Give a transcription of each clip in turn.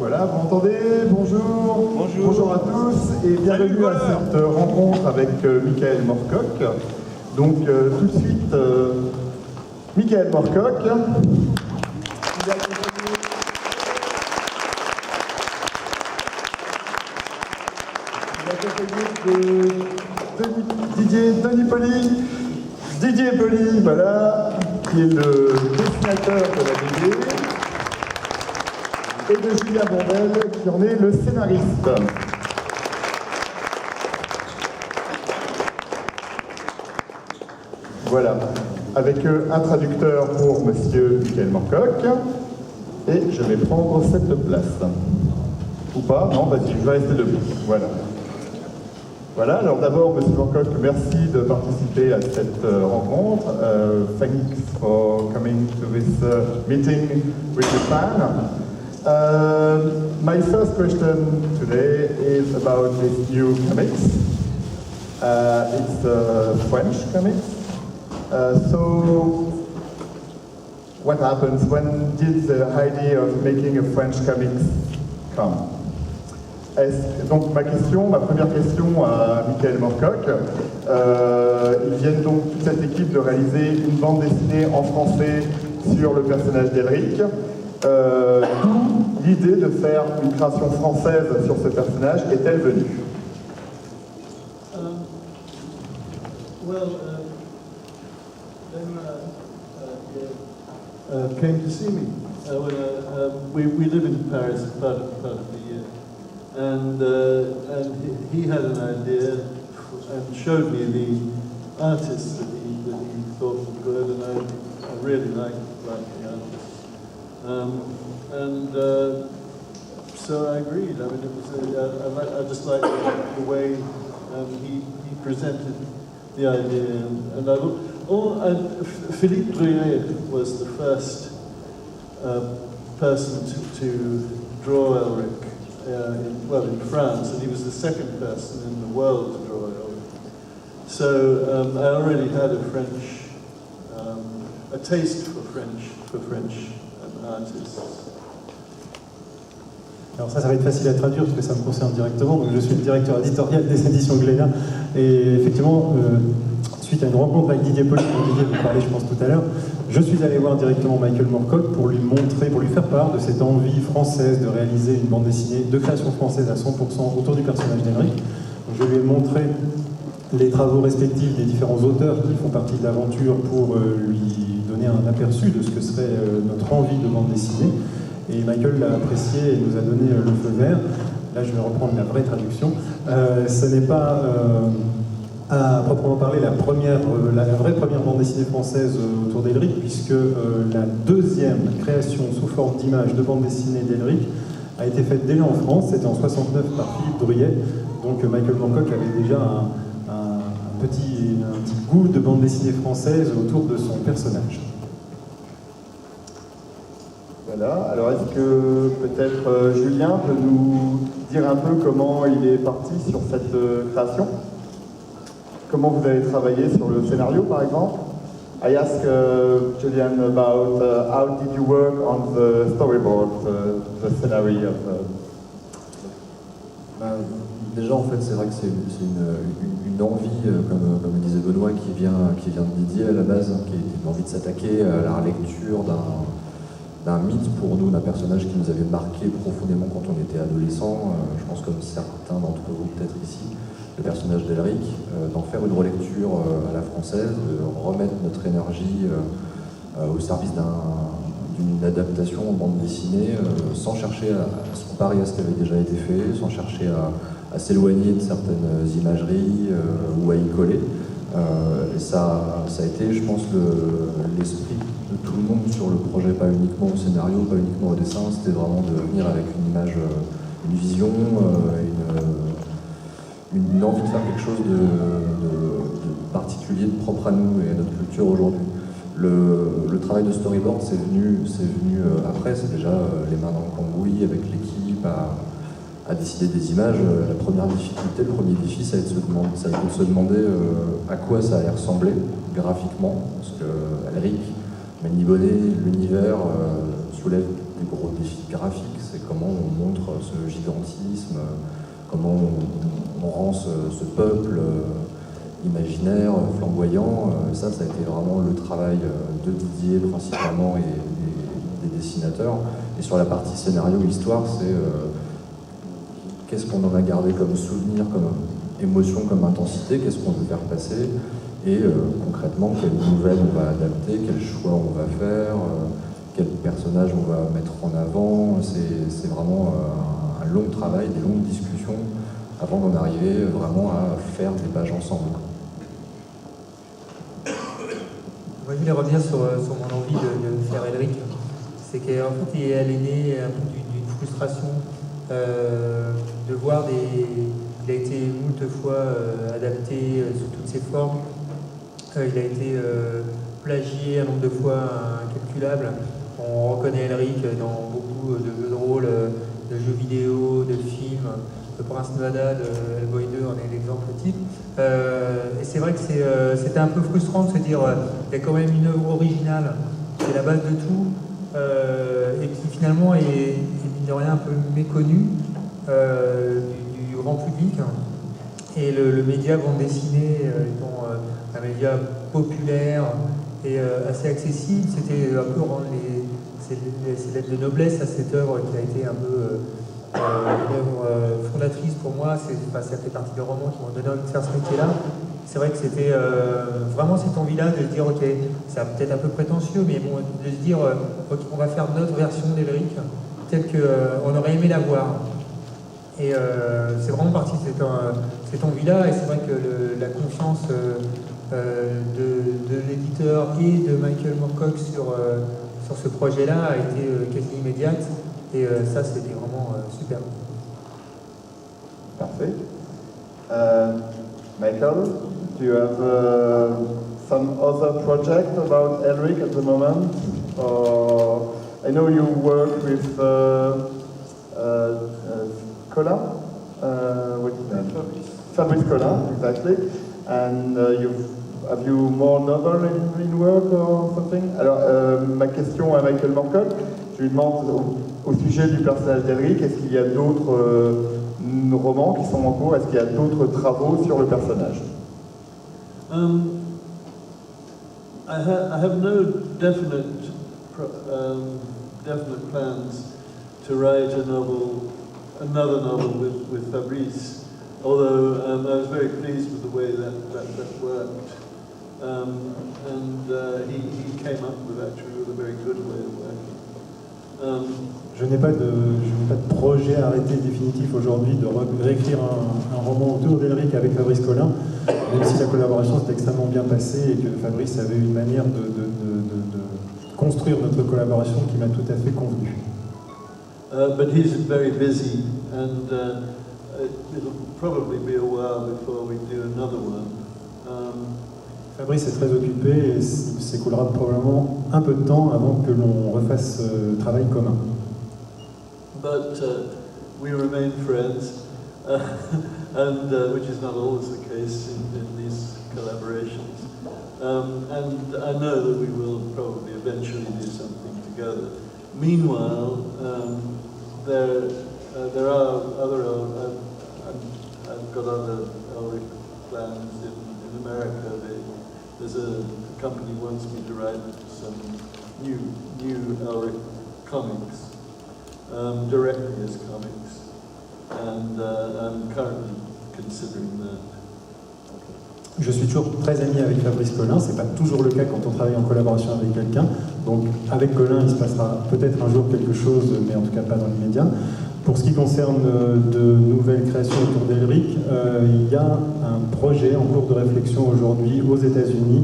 Voilà, vous m'entendez? Bonjour. Bonjour. Bonjour à tous et bienvenue à cette rencontre avec Michael Moorcock. Donc tout de suite, Michael Moorcock. Il est accompagné de Didier Poli, voilà, qui est le dessinateur de la BD. Et de Julien Bondel, qui en est le scénariste. Voilà, avec un traducteur pour monsieur Michael Moorcock. Et je vais prendre cette place. Ou pas? Non, vas-y, je vais rester debout. Voilà. Voilà, alors d'abord, monsieur Moorcock, merci de participer à cette rencontre. Thanks for coming to this meeting with the fan. My first question today is about this new comics. It's French comics. So, what happens? When did the idea of making a French comics come? Donc ma première question à Michael Moorcock, ils viennent donc toute cette équipe de réaliser une bande dessinée en français sur le personnage d'Elric. D'où l'idée de faire une création française sur ce personnage est-elle venue? Came to see me when we live in Paris part of the year, and he had an idea and showed me the artists that he thought were good, and I really liked the artists. So I agreed. I mean, it was I just liked the way he presented the idea, and I looked. Philippe Druillet was the first person to draw Elric in France, and he was the second person in the world to draw Elric. So I already had a taste for French artists. Alors ça va être facile à traduire parce que ça me concerne directement. Donc je suis le directeur éditorial des éditions Glénat et effectivement, suite à une rencontre avec Didier Poli, dont Didier vous parlait je pense tout à l'heure, je suis allé voir directement Michael Moorcock pour lui faire part de cette envie française de réaliser une bande dessinée de création française à 100% autour du personnage d'Elric. Je lui ai montré les travaux respectifs des différents auteurs qui font partie de l'aventure pour lui donner un aperçu de ce que serait notre envie de bande dessinée. Et Michael l'a apprécié et nous a donné le feu vert. Là, je vais reprendre la vraie traduction. Ce n'est pas, à proprement parler, la vraie première bande dessinée française autour d'Elric, puisque la deuxième création sous forme d'image de bande dessinée d'Elric a été faite déjà en France. C'était en 69 par Philippe Druillet. Donc Michael Moorcock avait déjà un petit goût de bande dessinée française autour de son personnage. Voilà, alors est-ce que peut-être Julien peut nous dire un peu comment il est parti sur cette création? Comment vous avez travaillé sur le scénario par exemple? I ask Julian about how did you work on the storyboard, the scenario of... Déjà en fait c'est vrai que c'est une envie, comme disait Benoît, qui vient de Didier à la base, qui est une envie de s'attaquer à la relecture d'un mythe pour nous, d'un personnage qui nous avait marqué profondément quand on était adolescent, je pense comme certains d'entre vous peut-être ici, le personnage d'Elric, d'en faire une relecture à la française, de remettre notre énergie au service d'une adaptation en bande dessinée, sans chercher à se comparer à ce qui avait déjà été fait, sans chercher à s'éloigner de certaines imageries ou à y coller. Et ça a été, je pense, l'esprit de tout le monde sur le projet, pas uniquement au scénario, pas uniquement au dessin, c'était vraiment de venir avec une image, une vision, une envie de faire quelque chose de particulier, de propre à nous et à notre culture aujourd'hui. Le travail de storyboard, c'est venu après, c'est déjà les mains dans le cambouis avec l'équipe à décider des images. La première difficulté, le premier défi, ça a été de se demander à quoi ça allait ressembler graphiquement, parce que Elric, Manny Bonnet, l'univers soulève des gros défis graphiques, c'est comment on montre ce gigantisme, comment on rend ce peuple imaginaire, flamboyant. Ça a été vraiment le travail de Didier principalement et des dessinateurs. Et sur la partie scénario, histoire, c'est qu'est-ce qu'on en a gardé comme souvenir, comme émotion, comme intensité, qu'est-ce qu'on veut faire passer, et concrètement, quelles nouvelles on va adapter, quels choix on va faire, quel personnage on va mettre en avant. C'est vraiment un long travail, des longues discussions avant d'en arriver vraiment à faire des pages ensemble. Moi, je voulais revenir sur mon envie de faire Elric. C'est qu'en fait, elle est née un peu d'une frustration de voir il a été moult fois adapté sous toutes ses formes. Il a été plagié un nombre de fois incalculable. On reconnaît Elric dans beaucoup de jeux de rôle, de jeux vidéo, de films. Le Prince Nevada de Hellboy 2 en est l'exemple type. Et c'est vrai que c'était un peu frustrant de se dire il y a quand même une œuvre originale, c'est la base de tout, et qui finalement est mine de rien un peu méconnue du grand public. Et le média bande dessinée étant un média populaire et assez accessible, c'était un peu rendre ces lettres de noblesse à cette œuvre qui a été un peu une œuvre fondatrice pour moi. Ça fait partie des romans qui m'ont donné envie de faire ce métier-là. C'est vrai que c'était vraiment cette envie-là de se dire, ok, c'est peut-être un peu prétentieux, mais bon, de se dire, ok, on va faire notre version d'Elric telle qu'on aurait aimé la voir. Et c'est vraiment parti de cette envie-là, et c'est vrai que la confiance de l'éditeur et de Michael Moorcock sur ce projet-là a été quasi immédiate, et ça c'était vraiment super. Parfait. Michael, do you have some other project about Elric at the moment? Or I know you work with Colin, what's his name? Fabrice Colin, exactly. And have you more novel in work or something? Alors, ma question à Michael Moorcock, je lui demande au sujet du personnage d'Elric, est-ce qu'il y a d'autres romans qui sont en cours? Est-ce qu'il y a d'autres travaux sur le personnage? I have no definite plans to write another novel with Fabrice. Although I was very pleased with the way that worked, he came up with a very good way of working. Je n'ai pas de projet arrêté définitif aujourd'hui de réécrire un roman autour d'Elric avec Fabrice Colin, même si la collaboration s'est extrêmement bien passée et que Fabrice avait une manière de construire notre collaboration qui m'a tout à fait convenu. But he's very busy, and it'll probably be a while before we do another one. Fabrice est très occupé et il s'écoulera probablement un peu de temps avant que l'on refasse travail commun. But we remain friends, and which is not always the case in these collaborations. And I know that we will probably eventually do something together. Meanwhile, there are other. I've got other Elric plans in America. There's a company wants me to write some new Elric comics, directly as comics, and I'm currently considering that. Je suis toujours très ami avec Fabrice Colin, c'est pas toujours le cas quand on travaille en collaboration avec quelqu'un. Donc avec Colin, il se passera peut-être un jour quelque chose, mais en tout cas pas dans l'immédiat. Pour ce qui concerne de nouvelles créations autour d'Elric, il y a un projet en cours de réflexion aujourd'hui aux États-Unis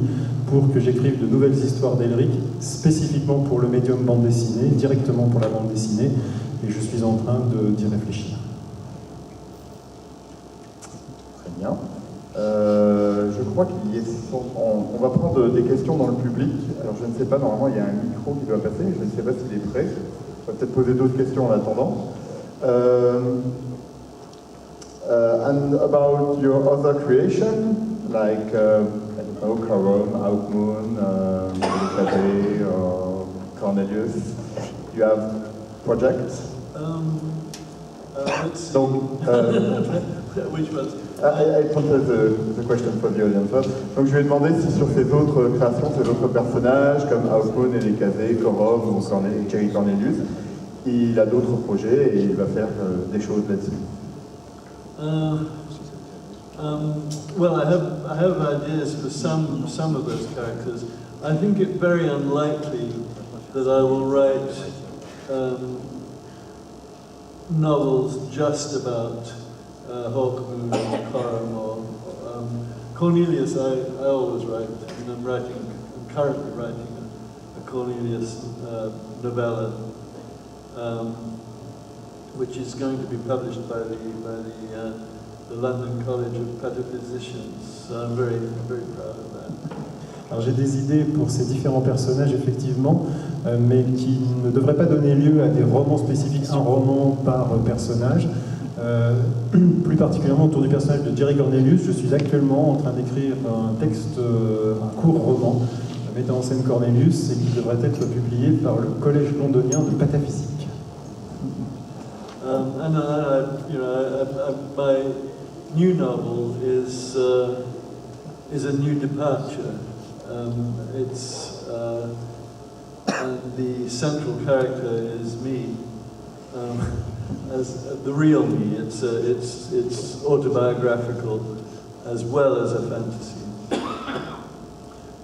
pour que j'écrive de nouvelles histoires d'Elric, spécifiquement pour le médium bande dessinée, directement pour la bande dessinée, et je suis en train d'y réfléchir. Très bien. Je crois on va prendre des questions dans le public. Alors je ne sais pas, normalement il y a un micro qui doit passer, je ne sais pas s'il est prêt. On va peut-être poser d'autres questions en attendant. And about your other creation, like I don't know, Caron, Hawkmoon, Clavé, or Cornelius, you have project. It's, Donc, which was? I translate the question for the audience first. Donc je lui ai demandé si sur ses autres créations, ses autres personnages, comme Haussmann, Elie Kazé, Corom ou Thierry Cornelius, il a d'autres projets et il va faire des choses là-dessus. Well, I have ideas for some of those characters. I think it very unlikely that I will write novels just about Hawkmoon or Coram or Cornelius. I always write. I mean, I'm currently writing a Cornelius novella, which is going to be published by the London College of Pataphysicians. So I'm very proud of that. Alors j'ai des idées pour ces différents personnages, effectivement, mais qui ne devraient pas donner lieu à des romans spécifiques, un roman par personnage. Plus particulièrement autour du personnage de Thierry Cornelius, je suis actuellement en train d'écrire un texte, un court roman mettant en scène Cornelius et qui devrait être publié par le Collège londonien de pataphysique. My new novel is a new departure. And the central character is me, as the real me. It's autobiographical as well as a fantasy.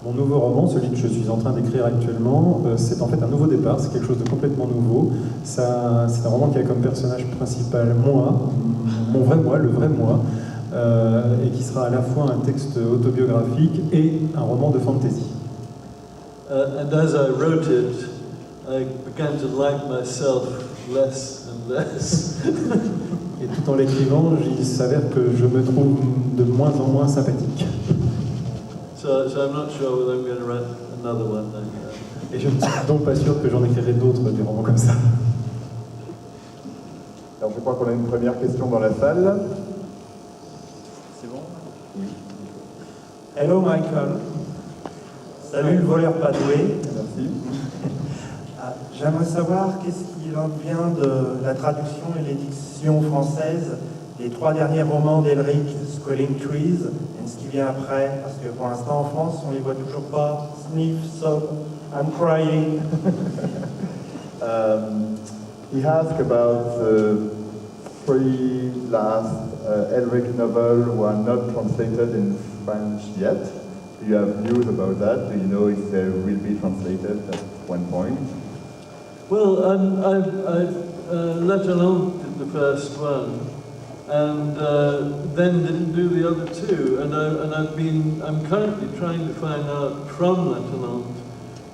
Mon nouveau roman, celui que je suis en train d'écrire actuellement, c'est en fait un nouveau départ, c'est quelque chose de complètement nouveau. C'est un roman qui a comme personnage principal moi, mon vrai moi, le vrai moi, et qui sera à la fois un texte autobiographique et un roman de fantasy. And as I wrote it, I began to like myself less and less. Et tout en l'écrivant, il s'avère que je me trouve de moins en moins sympathique. So I'm not sure whether I'm going to write another one. Et je ne suis donc pas sûr que j'en écrirai d'autres, des romans comme ça. Alors je crois qu'on a une première question dans la salle. C'est bon? Oui. Hello Michael. Salut le voleur pas doué. Merci. J'aimerais savoir qu'est-ce qu'il en vient de la traduction et l'édition française des 3 derniers romans d'Elric, Squalling Trees, et ce qui vient après, parce que pour l'instant en France, on les voit toujours pas. Sniff, Sob, I'm Crying. He asked about the 3 last Elric novels who are not translated in French yet. Do you have news about that? Do you know if they will be translated at one point? Well, I've let alone did the first one, and then didn't do the other 2. And I'm currently trying to find out from Letonant,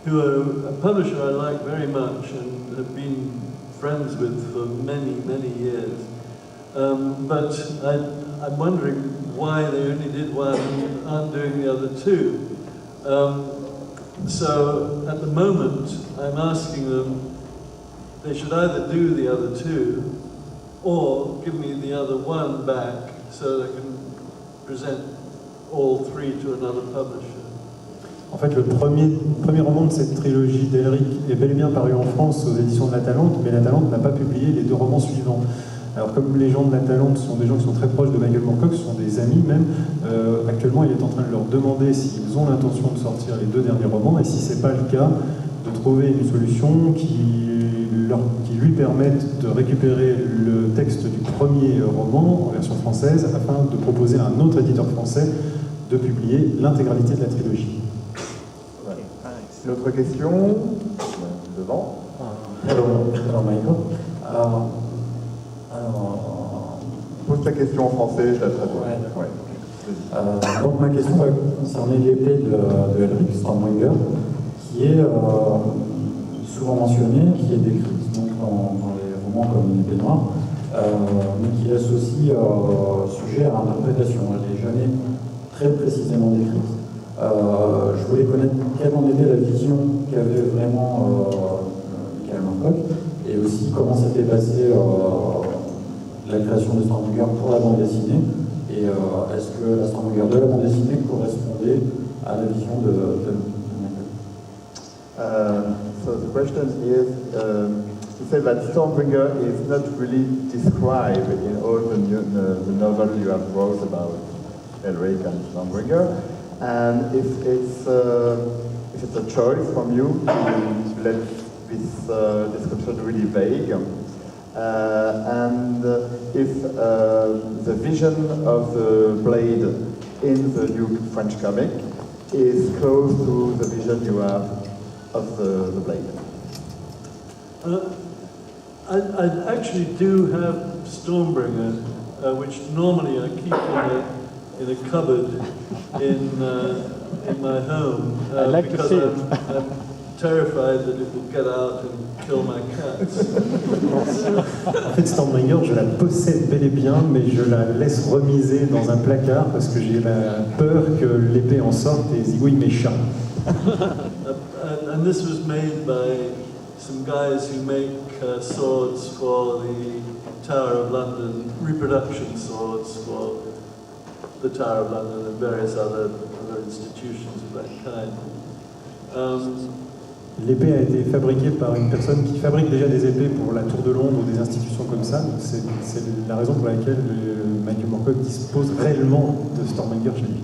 who are a publisher I like very much and have been friends with for many years. But I'm wondering why they only did one and aren't doing the other 2. So at the moment, I'm asking them, they should either do the other 2 or give me the other 1 back so that I can present all 3 to another publisher. En fait, le premier roman de cette trilogie d'Elric est bel et bien paru en France aux éditions de La Talente, mais La Talente n'a pas publié les 2 romans suivants. Alors comme les gens de La Talente sont des gens qui sont très proches de Michael Moorcock, ce sont des amis même, actuellement il est en train de leur demander s'ils ont l'intention de sortir les 2 derniers romans, et si ce n'est pas le cas, de trouver une solution qui lui permette de récupérer le texte du premier roman en version française afin de proposer à un autre éditeur français de publier l'intégralité de la trilogie. Voilà. Une autre question devant. Hello Michael. Pose ta question en français, je la traduis. Ouais. Donc ma question va concerner l'épée de Elric Stormbringer, qui est souvent mentionnée, qui est décrite donc, dans les romans comme l'épée noire, mais qui laisse aussi sujet à interprétation. Elle n'est jamais très précisément décrite. Je voulais connaître quelle en était la vision qu'avait vraiment Michael Moorcock, et aussi comment s'était passé la création de Stormbringer pour la bande dessinée, et est-ce que la Stormbringer de la bande dessinée correspondait à la vision de Michael. So the question is, to say that Stormbringer is not really described in all the novel you have wrote about Elric and Stormbringer, and if it's a choice from you to let this description really vague, and if the vision of the blade in the new French comic is close to the vision you have of the blade. I actually do have Stormbringer, which normally I keep in a cupboard in my home because I'm terrified that it will get out and kill my cats. En fait, Stormbringer, je la possède bel et bien, mais je la laisse remiser dans un placard parce que j'ai la peur que l'épée en sorte et zigouille mes chats. And this was made by some guys who make swords for the Tower of London, reproduction swords for the Tower of London and various other institutions of that kind. L'épée a été fabriquée par une personne qui fabrique déjà des épées pour la Tour de Londres ou des institutions comme ça. C'est la raison pour laquelle Michael Moorcock dispose réellement de Stormbringer chez lui.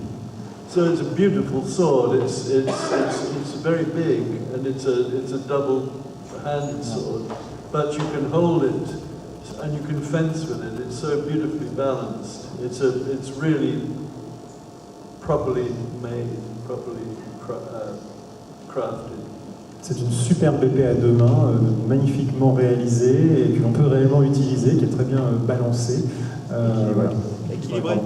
So it's a beautiful sword. It's very big and it's a double-handed sword, but you can hold it and you can fence with it. It's so beautifully balanced. It's really properly made, properly crafted. C'est une superbe épée à deux mains, magnifiquement réalisée et que l'on peut réellement utiliser, qui est très bien balancée. Voilà. Équilibrée.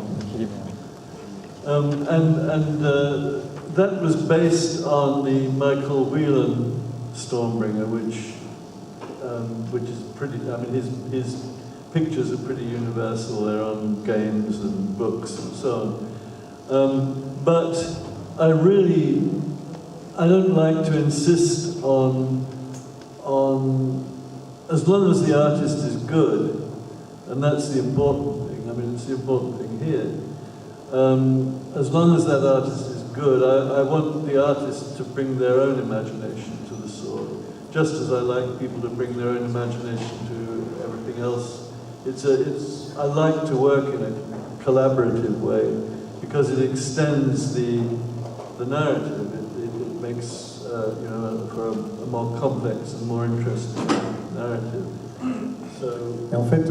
That was based on the Michael Whelan Stormbringer, which is pretty. I mean, his pictures are pretty universal. They're on games and books and so on. But I don't like to insist on as long as the artist is good, and that's the important thing. I mean, it's the important thing here. As long as that artist is good, I want the artist to bring their own imagination to the sword, just as I like people to bring their own imagination to everything else. I like to work in a collaborative way because it extends the narrative. It makes for a more complex and more interesting narrative. Et en fait,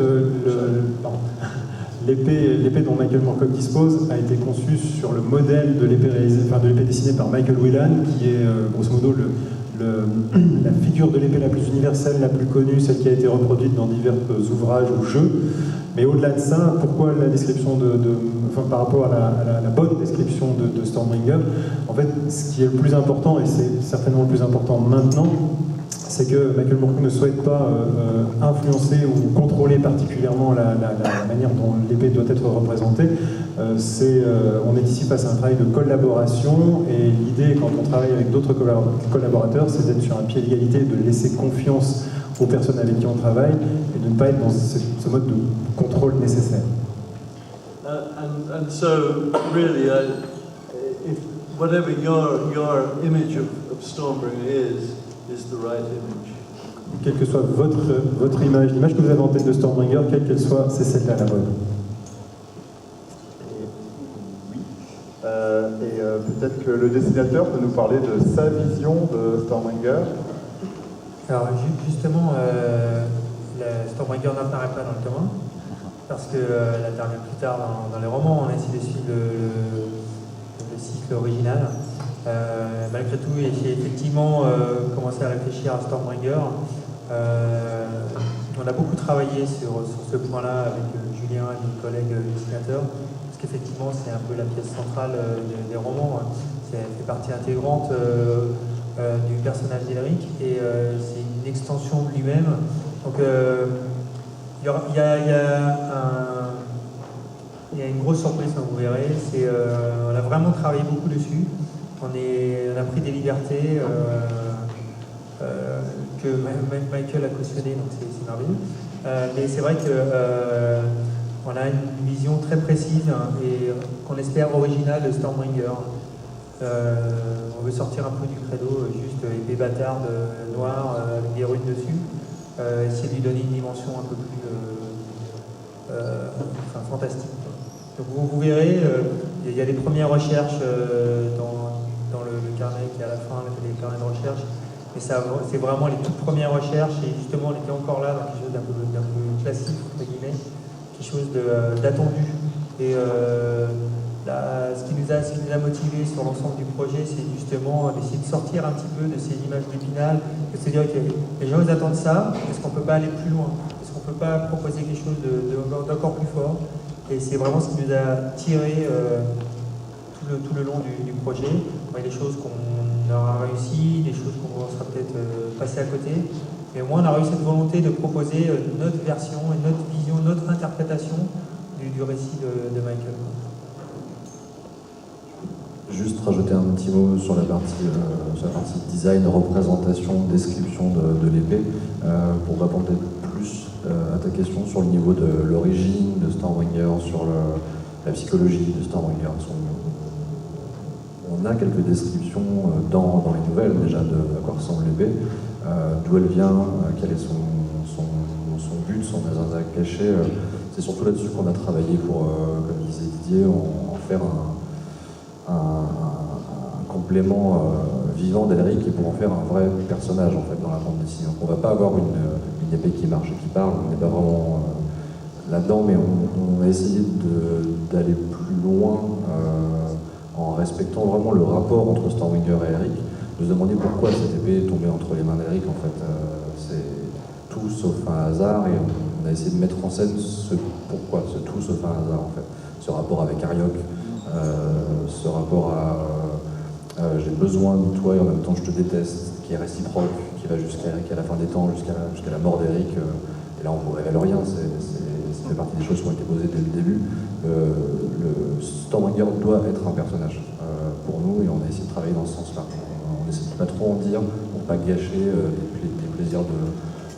l'épée dont Michael Moorcock dispose a été conçue sur le modèle de l'épée dessinée par Michael Whelan, qui est grosso modo la figure de l'épée la plus universelle, la plus connue, celle qui a été reproduite dans divers ouvrages ou jeux. Mais au-delà de ça, pourquoi la description par rapport à la bonne description de Stormbringer, en fait, ce qui est le plus important, et c'est certainement le plus important maintenant, c'est que Michael Moorcock ne souhaite pas influencer ou contrôler particulièrement la manière dont l'épée doit être représentée. On est ici face à un travail de collaboration, et l'idée, quand on travaille avec d'autres collaborateurs, c'est d'être sur un pied d'égalité, de laisser confiance aux personnes avec qui on travaille, et de ne pas être dans ce mode de contrôle nécessaire. And so, really, if whatever your image of Stormbringer is the right image. Quelle que soit votre image, l'image que vous avez en tête de Stormbringer, quelle qu'elle soit, c'est celle-là la bonne. Peut-être que le dessinateur peut nous parler de sa vision de Stormbringer. Alors justement, Stormbringer n'apparaît pas dans le tome 1, parce que elle intervient plus tard dans les romans. On a essayé de suivre le cycle original. Malgré tout, j'ai effectivement commencé à réfléchir à Stormbringer. On a beaucoup travaillé sur ce point-là avec Julien et mes collègues dessinateurs, parce qu'effectivement c'est un peu la pièce centrale des romans. Ça fait partie intégrante du personnage d'Elric, et c'est une extension de lui-même. Donc il y a une grosse surprise, comme vous verrez. On a vraiment travaillé beaucoup dessus. On a pris des libertés que Michael a cautionné, donc c'est merveilleux. Mais c'est vrai qu'on a une vision très précise et qu'on espère originale de Stormbringer. On veut sortir un peu du credo, juste épée bâtarde noire avec des runes dessus. essayer de lui donner une dimension un peu plus fantastique. Donc vous verrez, il y a des premières recherches dans le carnet qui est à la fin, les carnets de recherche, mais c'est vraiment les toutes premières recherches, et justement on était encore là dans quelque chose d'un peu classique, entre guillemets, quelque chose d'attendu. Et ce qui nous a motivés sur l'ensemble du projet, c'est justement d'essayer de sortir un petit peu de ces images d'Épinal, de se dire que les gens ils attendent ça, est-ce qu'on ne peut pas aller plus loin, est-ce qu'on ne peut pas proposer quelque chose d'encore plus fort. Et c'est vraiment ce qui nous a tiré tout le long du projet. Il y a des choses qu'on aura réussi, des choses qu'on sera peut-être passé à côté. Mais au moins, on a réussi cette volonté de proposer notre version, notre vision, notre interprétation du récit de Michael. Juste rajouter un petit mot sur la partie design, représentation, description de l'épée, pour répondre plus à ta question sur le niveau de l'origine de Stormbringer, sur la psychologie de Stormbringer. On a quelques descriptions dans les nouvelles déjà de à quoi ressemble l'épée, d'où elle vient, quel est son but, son agenda caché. C'est surtout là-dessus qu'on a travaillé pour, comme disait Didier, en faire un complément vivant d'Elric et pour en faire un vrai personnage en fait dans la bande dessinée. Donc on va pas avoir une épée qui marche et qui parle, on n'est pas vraiment là-dedans, mais on a essayé d'aller plus loin en respectant vraiment le rapport entre Stormbringer et Elric, de se demander pourquoi cette épée est tombée entre les mains d'Elric. En fait, c'est tout sauf un hasard, et on a essayé de mettre en scène ce pourquoi, ce tout sauf un hasard en fait. Ce rapport avec Ariok, ce rapport à j'ai besoin de toi et en même temps je te déteste, qui est réciproque, qui va jusqu'à la fin des temps, jusqu'à la mort d'Eric. Et là on ne vous révèle rien, ça fait partie des choses qui ont été posées dès le début. Le Stormbringer doit être un personnage pour nous, et on a essayé de travailler dans ce sens-là. On essaie de pas trop en dire pour ne pas gâcher des plaisirs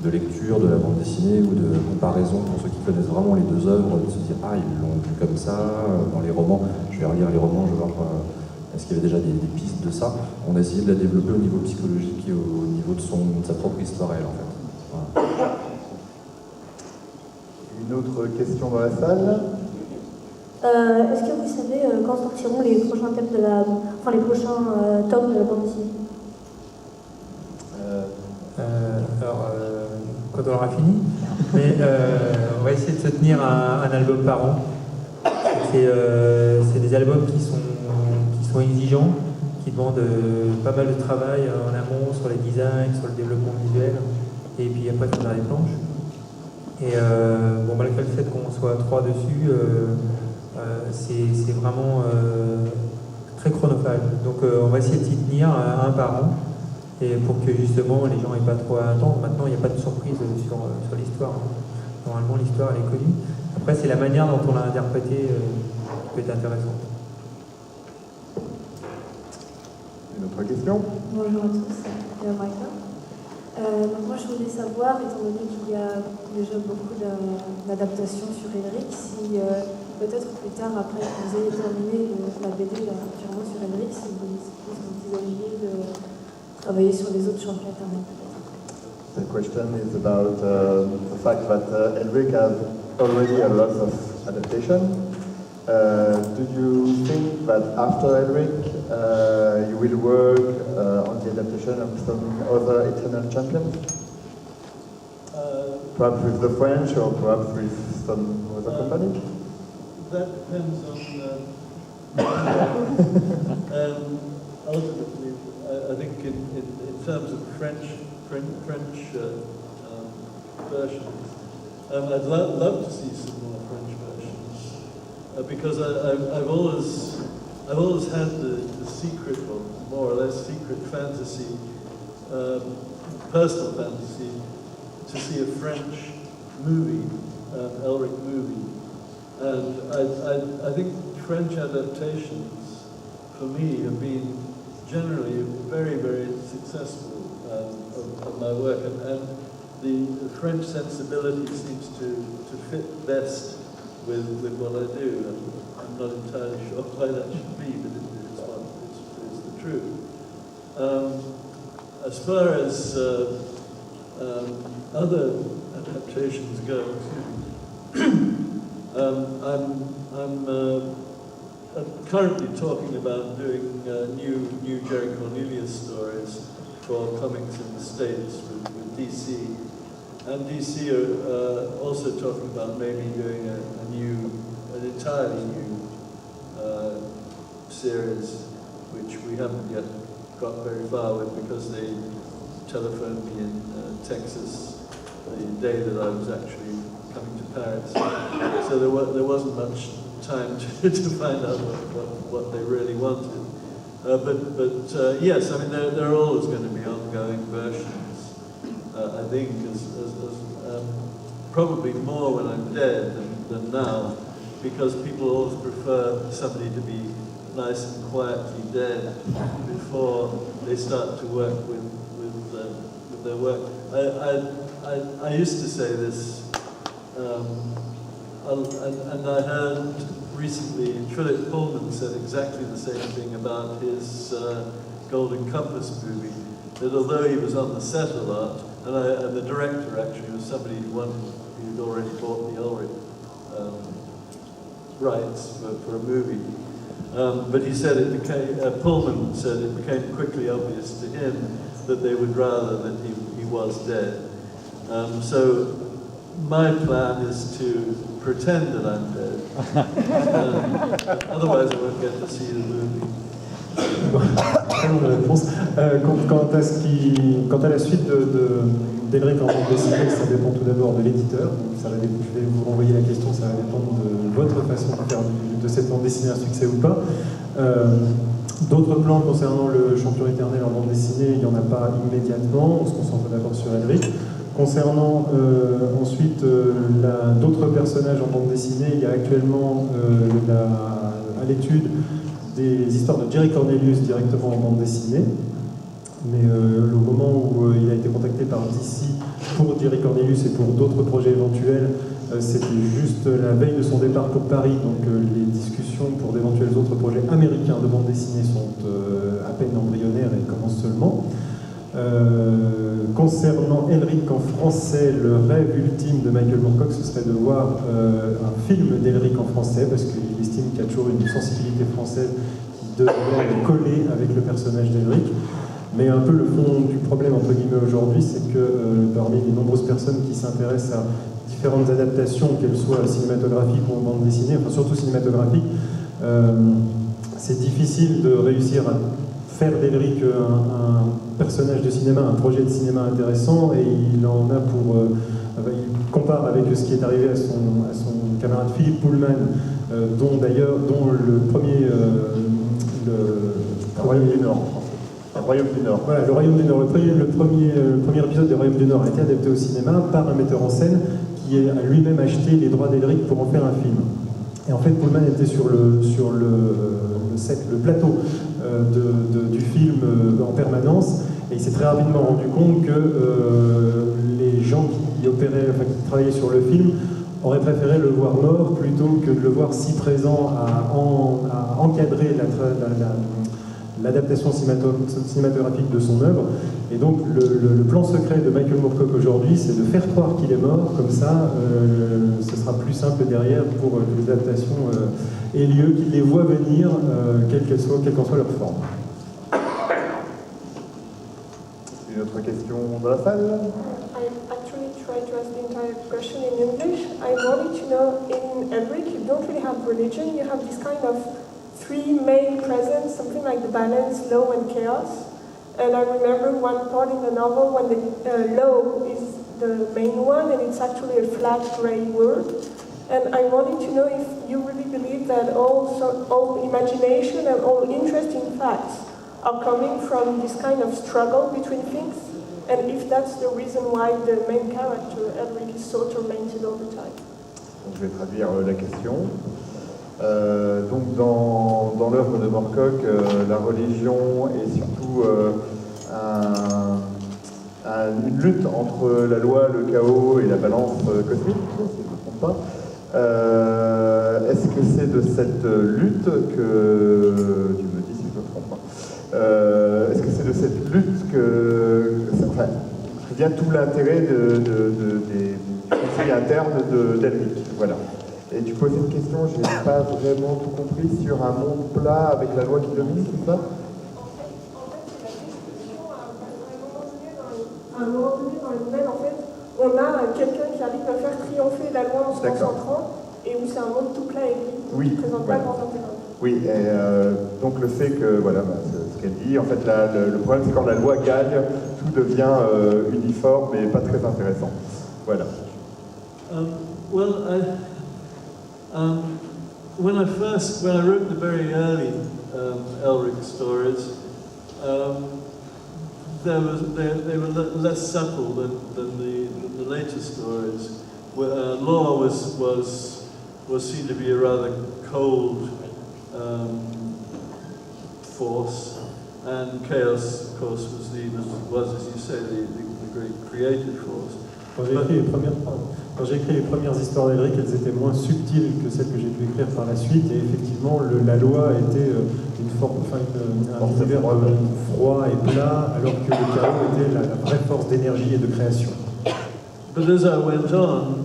de lecture, de la bande dessinée ou de comparaison pour ceux qui connaissent vraiment les deux œuvres, de se dire ah ils l'ont vu comme ça dans les romans, je vais relire les romans, je vais voir est-ce qu'il y avait déjà des pistes de ça. On a essayé de la développer au niveau psychologique et au niveau de sa propre histoire elle en fait. Voilà. Une autre question dans la salle. Est-ce que vous savez quand sortiront les prochains thèmes les prochains tomes de la bande dessinée? Quand on aura fini, mais on va essayer de se tenir à un album par an. C'est des albums qui sont exigeants, qui demandent pas mal de travail en amont sur les designs, sur le développement visuel, et puis après il faut faire les planches. Et malgré le fait qu'on soit 3 dessus, c'est vraiment très chronophage. Donc on va essayer de s'y tenir un par an, et pour que justement les gens n'aient pas trop à attendre. Maintenant il n'y a pas de surprise sur l'histoire. Normalement l'histoire elle est connue. Après c'est la manière dont on l'a interprétée qui peut être intéressante. Une autre question? Bonjour à tous, c'est Maïka. Moi je voulais savoir, étant donné qu'il y a déjà beaucoup d'adaptations sur Elric, si peut-être plus tard, après que vous ayez terminé la BD purement sur Elric, si vous envisagez de travailler sur les autres champions internet. The question is about the fact that Elric has already a lot of adaptation. Do you think that after Elric you will work on the adaptation of some other Eternal Champions? Perhaps with the French or perhaps with some other company? That depends on ultimately, I think in terms of French versions, I'd love to see some more French versions because I've always had the secret, or more or less secret fantasy, personal fantasy, to see a French movie, Elric movie, and I think French adaptations for me have been generally very, very successful of my work, and the French sensibility seems to fit best with what I do. I'm not entirely sure why that should be, but it's the truth. As far as other adaptations go, I'm currently talking about doing new Jerry Cornelius stories for comics in the States with DC. And DC are also talking about maybe doing an entirely new series, which we haven't yet got very far with because they telephoned me in Texas the day that I was actually coming to Paris. So there wasn't much time to find out what they really wanted. But yes, I mean there are always going to be ongoing versions. I think probably more when I'm dead than now, because people always prefer somebody to be nice and quietly dead before they start to work with their work. I used to say this, and I heard recently Philip Pullman said exactly the same thing about his Golden Compass movie, that although he was on the set a lot, and the director actually was somebody who'd already bought the Ulrich rights for a movie. But he said Pullman said it became quickly obvious to him that they would rather that he was dead. So my plan is to pretend that I'm dead. Otherwise I won't get to see the movie. Très longue réponse. Quant à la suite d'Elric en bande dessinée, ça dépend tout d'abord de l'éditeur. Je vais vous renvoyer la question, ça va dépendre de votre façon de faire de cette bande dessinée un succès ou pas. D'autres plans concernant le champion éternel en bande dessinée, il n'y en a pas immédiatement, on se concentre d'abord sur Elric. Concernant ensuite d'autres personnages en bande dessinée, il y a actuellement à l'étude des histoires de Jerry Cornelius directement en bande dessinée. Mais au moment où il a été contacté par DC pour Jerry Cornelius et pour d'autres projets éventuels, c'était juste la veille de son départ pour Paris, donc les discussions pour d'éventuels autres projets américains de bande dessinée sont à peine embryonnaires et commencent seulement. Concernant Elric en français, le rêve ultime de Michael Moorcock, ce serait de voir un film d'Elric en français, parce qu'il estime qu'il y a toujours une sensibilité française qui devrait coller avec le personnage d'Elric. Mais un peu le fond du problème, entre guillemets, aujourd'hui, c'est que parmi les nombreuses personnes qui s'intéressent à différentes adaptations, qu'elles soient cinématographiques ou en bande dessinée, enfin surtout cinématographiques, c'est difficile de réussir à faire d'Elric un personnage de cinéma, un projet de cinéma intéressant, et il en a pour... il compare avec ce qui est arrivé à son camarade Philippe Pullman, dont le premier... le Royaume du Nord. Le Royaume du Nord. Voilà, le Royaume du Nord. Le premier épisode du Royaume du Nord a été adapté au cinéma par un metteur en scène qui a lui-même acheté les droits d'Elric pour en faire un film. Et en fait, Pullman était sur le plateau du film en permanence, et il s'est très rapidement rendu compte que les gens qui travaillaient sur le film auraient préféré le voir mort plutôt que de le voir si présent à encadrer l'adaptation cinématographique de son œuvre. Et donc le plan secret de Michael Moorcock aujourd'hui, c'est de faire croire qu'il est mort, comme ça ce sera plus simple derrière pour que l'adaptation ait lieu, qu'il les voit venir, quelle qu'en soit leur forme. Une autre question dans la salle? I actually tried to ask the entire question in English. I wanted to know, in Elric, you don't really have religion, you have this kind of three main presence, something like the balance, law, and chaos. And I remember one part in the novel when the law is the main one, and it's actually a flat gray word. And I wanted to know if you really believe that all imagination and all interesting facts are coming from this kind of struggle between things, and if that's the reason why the main character, Elric, is so tormented all the time. Donc, je vais traduire la question. Donc dans l'œuvre de Moorcock, la religion est surtout une lutte entre la loi, le chaos et la balance cosmique, si je ne me trompe pas. Est-ce que c'est de cette lutte que... Tu me dis si je me trompe pas. Est-ce que c'est de cette lutte que... Enfin, bien tout l'intérêt des conseils internes d'Elric. Voilà. Et tu posais une question, je n'ai pas vraiment tout compris, sur un monde plat avec la loi qui domine, c'est ça? À un moment donné dans les nouvelles, en fait, on a quelqu'un qui arrive à faire triompher la loi en se concentrant, et où c'est un monde tout plat et gris, qui ne présente pas grand intérêt. Oui, et donc le fait que, voilà, ce qu'elle dit, en fait, le problème c'est quand la loi gagne, tout devient uniforme et pas très intéressant. Voilà. When I wrote the very early Elric stories, they were less subtle than the later stories. Law was seen to be a rather cold force, and chaos, of course, was as you say, the great creative force. Quand j'ai écrit les premières histoires d'Elric, elles étaient moins subtiles que celles que j'ai pu écrire par la suite, et effectivement, la loi était un univers froid et plat, alors que le chaos était la vraie force d'énergie et de création. But as I went on,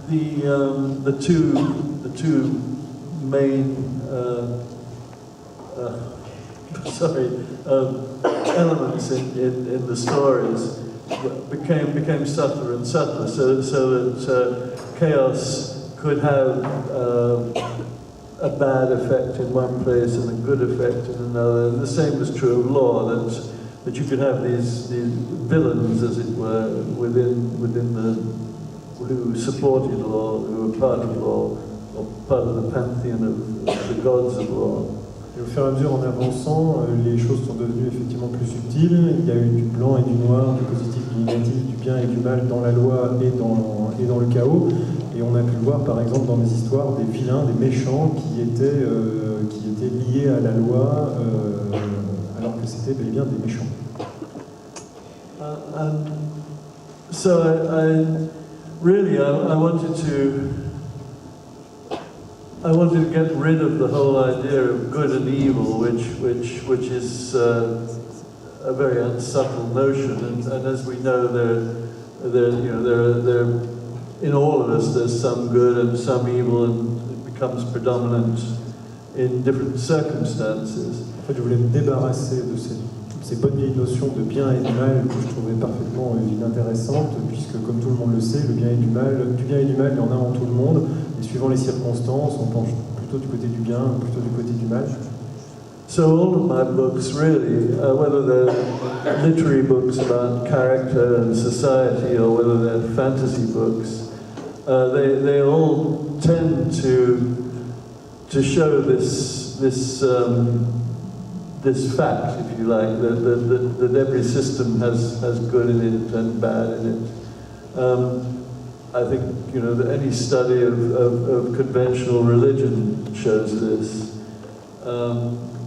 the two main elements in the stories became subtler and subtler, so that chaos could have a bad effect in one place and a good effect in another. And the same was true of law, that you could have these villains, as it were, within the who supported law, who were part of law, or part of the pantheon of the gods of law. Et au fur et à mesure, en avançant, les choses sont devenues effectivement plus subtiles. Il y a eu du blanc et du noir, du positif, du négatif, du bien et du mal dans la loi et dans le chaos. Et on a pu le voir, par exemple, dans mes histoires, des vilains, des méchants qui étaient liés à la loi, alors que c'était bel et bien des méchants. So I wanted to get rid of the whole idea of good and evil, which is a very unsubtle notion, and as we know, there in all of us there's some good and some evil, and it becomes predominant in different circumstances. En fait, je voulais me débarrasser de ces bonnes vieilles notions de bien et du mal que je trouvais parfaitement inintéressantes, puisque comme tout le monde le sait, du bien et du mal, il y en a en tout le monde, et suivant les circonstances, on penche plutôt du côté du bien ou plutôt du côté du mal. So all of my books really, whether they're literary books about character and society or whether they're fantasy books, they all tend to show this fact, if you like, that every system has good in it and bad in it. I think that any study of conventional religion shows this.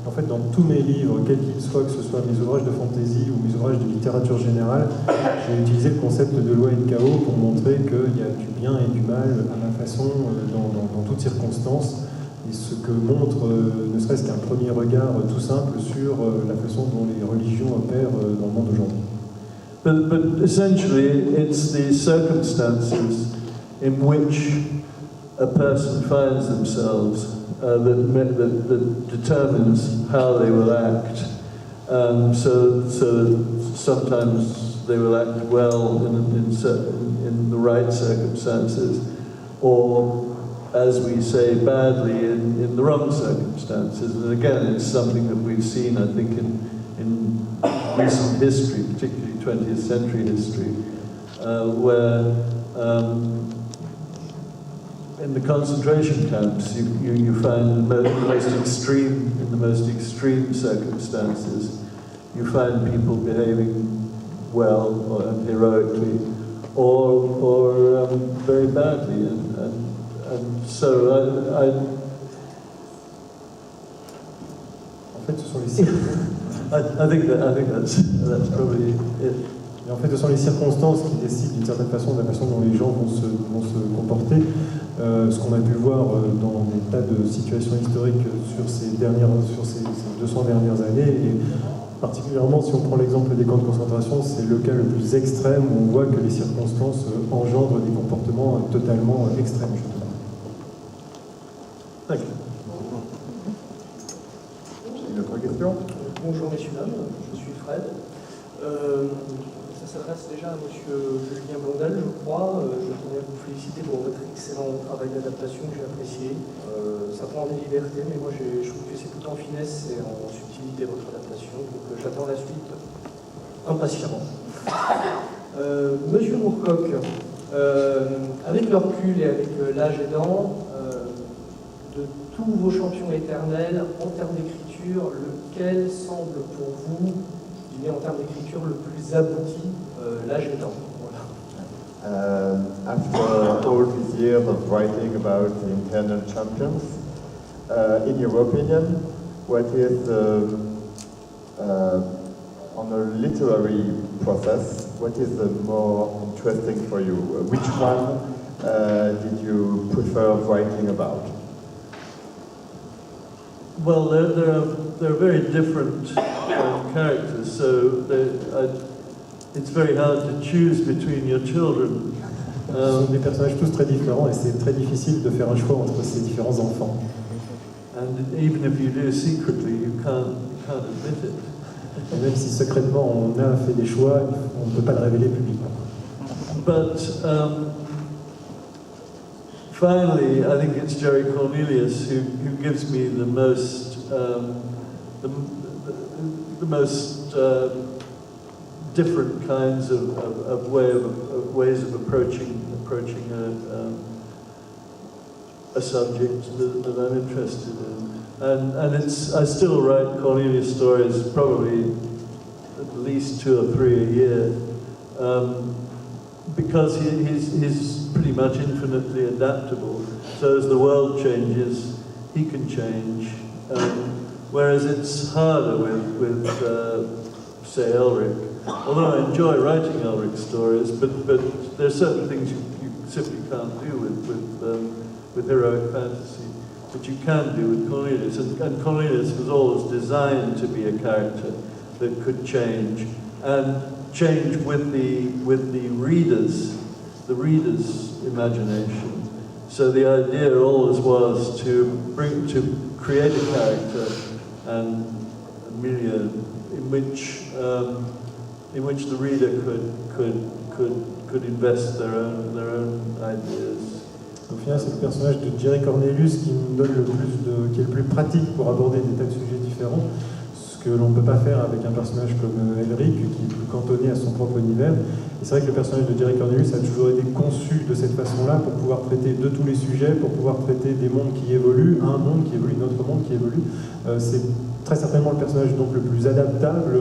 En fait, dans tous mes livres, quels qu'ils soient, que ce soit mes ouvrages de fantasy ou mes ouvrages de littérature générale, j'ai utilisé le concept de loi et de chaos pour montrer qu'il y a du bien et du mal à ma façon, dans toutes circonstances. Et ce que montre, ne serait-ce qu'un premier regard tout simple sur la façon dont les religions opèrent dans le monde aujourd'hui. But essentially, it's the circumstances in which a person finds themselves that determines how they will act. So sometimes they will act well in the right circumstances, or, as we say, badly in the wrong circumstances. And again, it's something that we've seen, I think, in recent history, particularly 20th century history, where in the concentration camps you find in the most extreme circumstances, you find people behaving well and heroically, or very badly, and so En fait, ce sont les I think that's probably it. Et en fait, ce sont les circonstances qui décident d'une certaine façon de la façon dont les gens vont se comporter. Ce qu'on a pu voir dans des tas de situations historiques sur ces 200 dernières années, et Particulièrement si on prend l'exemple des camps de concentration, c'est le cas le plus extrême où on voit que les circonstances engendrent des comportements totalement extrêmes. Thank you. Une autre question? Bonjour messieurs, dames, je suis Fred. Ça s'adresse déjà à monsieur Julien Blondel, je crois. Je tenais à vous féliciter pour votre excellent travail d'adaptation que j'ai apprécié. Ça prend des libertés, mais moi je trouve que c'est tout en finesse et en subtilité votre adaptation. Donc j'attends la suite impatiemment. Monsieur Moorcock, avec le recul et avec l'âge aidant, de tous vos champions éternels, en termes d'écriture, lequel semble pour vous, je dirais en termes d'écriture, le plus abouti, l'âge aidant? Voilà. After all these years of writing about the internal champions, in your opinion, what is on a literary process, what is the more interesting for you? Which one did you prefer writing about? Well, they're very different characters, so it's very hard to choose between your children. Ce sont des personnages tous très différents et c'est très difficile de faire un choix entre ces différents enfants. And even if you do secretly, you can't admit it. Et même si secrètement on a fait des choix, on ne peut pas le révéler publiquement. But finally, I think it's Jerry Cornelius who gives me the most different kinds of ways of approaching a subject that I'm interested in. And I still write Cornelius stories, probably at least 2 or 3 a year, because he's pretty much infinitely adaptable. So as the world changes, he can change. Whereas it's harder with say, Elric. Although I enjoy writing Elric stories, but there's certain things you simply can't do with heroic fantasy, which you can do with Cornelius. And Cornelius was always designed to be a character that could change, and change with the reader's imagination. So the idea always was to create a character and a milieu in which the reader could invest their own ideas. Au final, c'est le personnage de Jerry Cornelius qui nous donne qui est le plus pratique pour aborder des tas de sujets différents, ce que l'on ne peut pas faire avec un personnage comme Elric, qui est plus cantonné à son propre univers. Et c'est vrai que le personnage de Jerry Cornelius a toujours été conçu de cette façon-là pour pouvoir traiter de tous les sujets, pour pouvoir traiter des mondes qui évoluent, un monde qui évolue, notre monde qui évolue. C'est très certainement le personnage donc le plus adaptable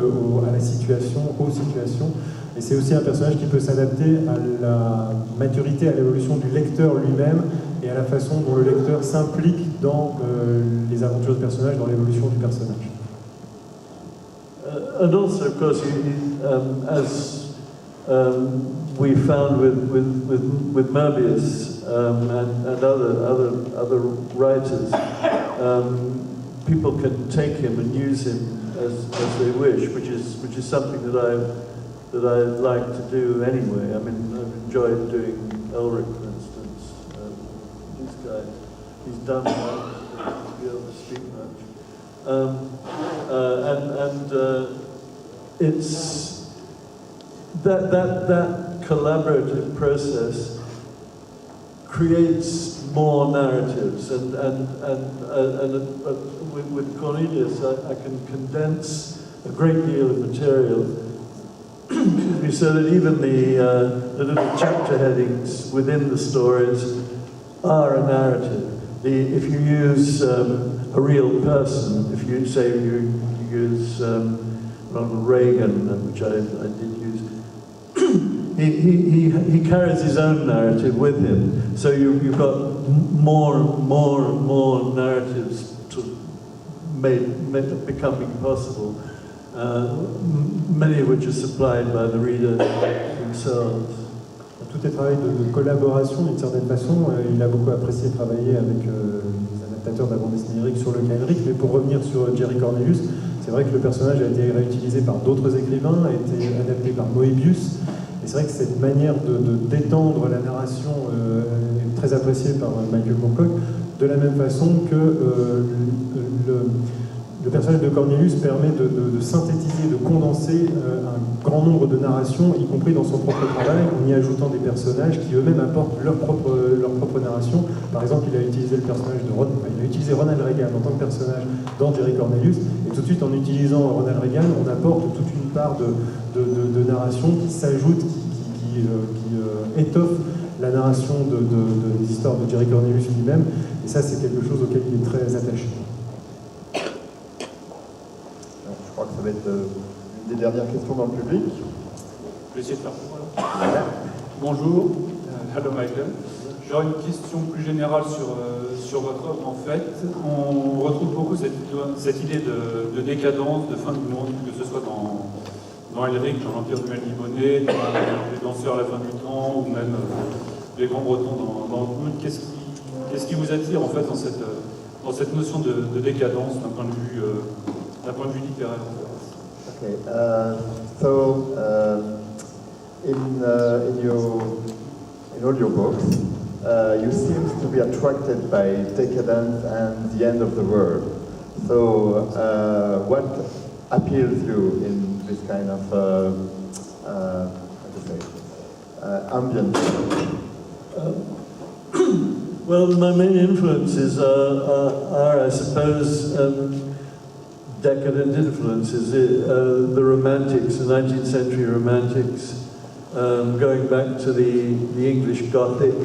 à la situation, aux situations. Et c'est aussi un personnage qui peut s'adapter à la maturité, à l'évolution du lecteur lui-même et à la façon dont le lecteur s'implique dans les aventures du personnage, dans l'évolution du personnage. And also, of course, as we found with Moebius and other writers, people can take him and use him as they wish, which is something that I like to do anyway. I mean, I've enjoyed doing Elric, for instance. This guy, he's done well, to be able to speak much. It's that collaborative process creates more narratives, and with Cornelius, I can condense a great deal of material. So that even the little chapter headings within the stories are a narrative. If you use a real person, if you say you use Ronald Reagan, which I did use, he carries his own narrative with him. So you've got more narratives becoming possible. Many of which are supplied by the reader themselves. Tout est travail de collaboration d'une certaine façon. Il a beaucoup apprécié travailler avec les adaptateurs de la bande dessinée lyrique sur le cas Elric, mais pour revenir sur Jerry Cornelius, C'est vrai que le personnage a été réutilisé par d'autres écrivains, a été adapté par Moebius, et c'est vrai que cette manière d'étendre la narration est très appréciée par Michael Moorcock, de la même façon que le personnage de Cornelius permet de synthétiser, de condenser un grand nombre de narrations, y compris dans son propre travail, en y ajoutant des personnages qui eux-mêmes apportent leur propre narration. Par exemple, il a utilisé Ronald Reagan en tant que personnage dans Jerry Cornelius, et tout de suite, en utilisant Ronald Reagan, on apporte toute une part de narration qui s'ajoute, qui étoffe la narration des histoires de Jerry Cornelius lui-même, et ça, c'est quelque chose auquel il est très attaché. Je crois que ça va être une des dernières questions dans le public. Je vais essayer de faire ça. Bonjour, hello Michael. J'aurais une question plus générale sur votre œuvre. En fait, on retrouve beaucoup cette idée de décadence, de fin du monde, que ce soit dans Elric, dans l'Empire du Mal-Libonné, dans Les Danseurs à la fin du temps, ou même Les Grands-Bretons dans Hookmoon. Qu'est-ce qui vous attire en fait dans cette notion de décadence d'un point de vue littéraire? Okay, in all your books, you seem to be attracted by decadence and the end of the world. So, what appeals you in this kind of ambience? Well, my main influences are I suppose, decadent influences, the Romantics, the 19th century Romantics, going back to the English Gothic,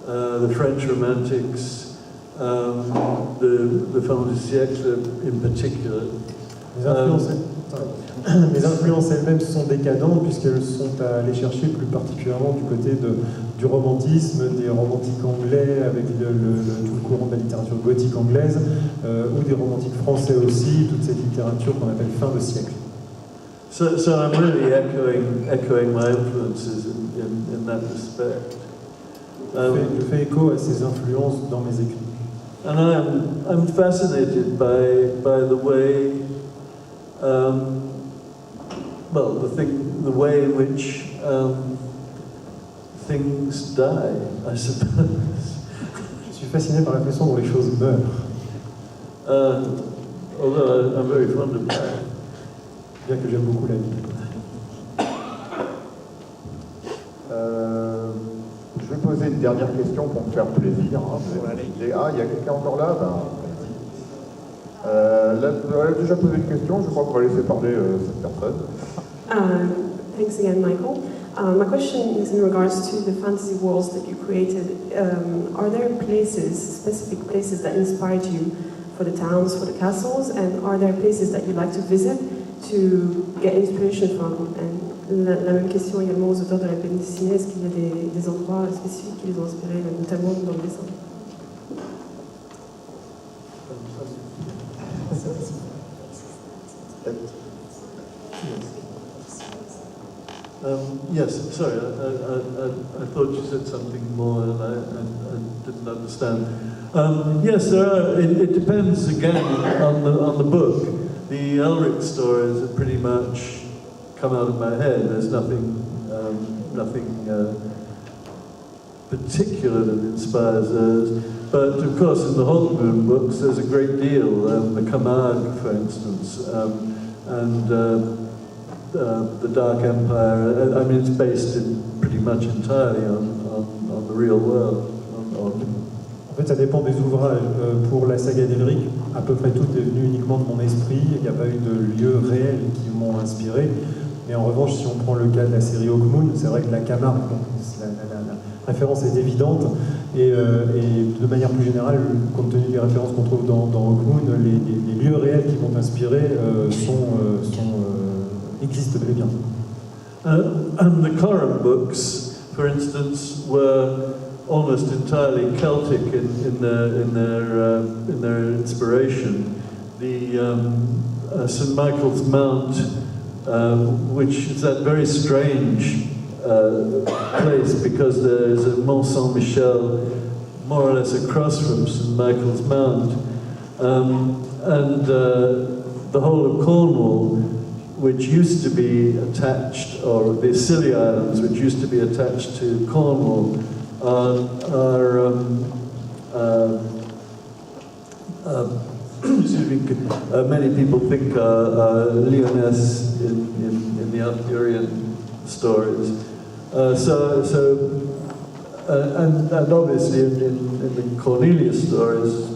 the French Romantics, the fin du siècle in particular. Les influences elles-mêmes sont décadentes puisqu'elles sont à aller chercher plus particulièrement du côté du romantisme, des romantiques anglais avec tout le courant de la littérature gothique anglaise, ou des romantiques français aussi, toute cette littérature qu'on appelle fin de siècle. So I'm really echoing my influences in that respect. Je fais écho à ces influences dans mes écrits. And I'm fascinated by the way, the way in which things die, I suppose. Je suis fasciné par la façon dont les choses meurent. Although I'm very fond of that. Bien que j'aime beaucoup la vie. Je vais poser une dernière question pour me faire plaisir. Il y a quelqu'un encore là? Elle a déjà posé une question, je crois qu'on va laisser parler cette personne. Thanks again, Michael. My question is in regards to the fantasy worlds that you created. Are there places, specific places that inspired you for the towns, for the castles, and are there places that you'd like to visit to get inspiration from? And la même question également aux auteurs de la bande dessinée, est-ce qu'il y a des endroits spécifiques qui les ont inspirés, notamment dans le dessin? Yes, sorry, I thought you said something more and I didn't understand. Yes, there are. It depends again on the book. The Elric stories have pretty much come out of my head. There's nothing particular that inspires those. But of course, in the Hookmoon books, there's a great deal. The Camargue, for instance, and the Dark Empire. I mean, it's based pretty much entirely on the real world. En fait, ça dépend des ouvrages. Pour la saga d'Elric, à peu près tout est venu uniquement de mon esprit. Il n'y a pas eu de lieux réels qui m'ont inspiré. Mais en revanche, si on prend le cas de la série Hookmoon, c'est vrai que la Camargue, la référence est évidente. Et de manière plus générale, compte tenu des références qu'on trouve dans Hookmoon, les lieux réels qui m'ont inspiré existent bel et bien. And the Coram books, for instance, were almost entirely Celtic in their inspiration. The St. Michael's Mount, which is that very strange place because there is a Mont Saint-Michel more or less across from St. Michael's Mount. the whole of Cornwall, which used to be attached, or the Scilly Islands, which used to be attached to Cornwall, many people think are Lyonesse in the Arthurian stories. And obviously in the Cornelius stories,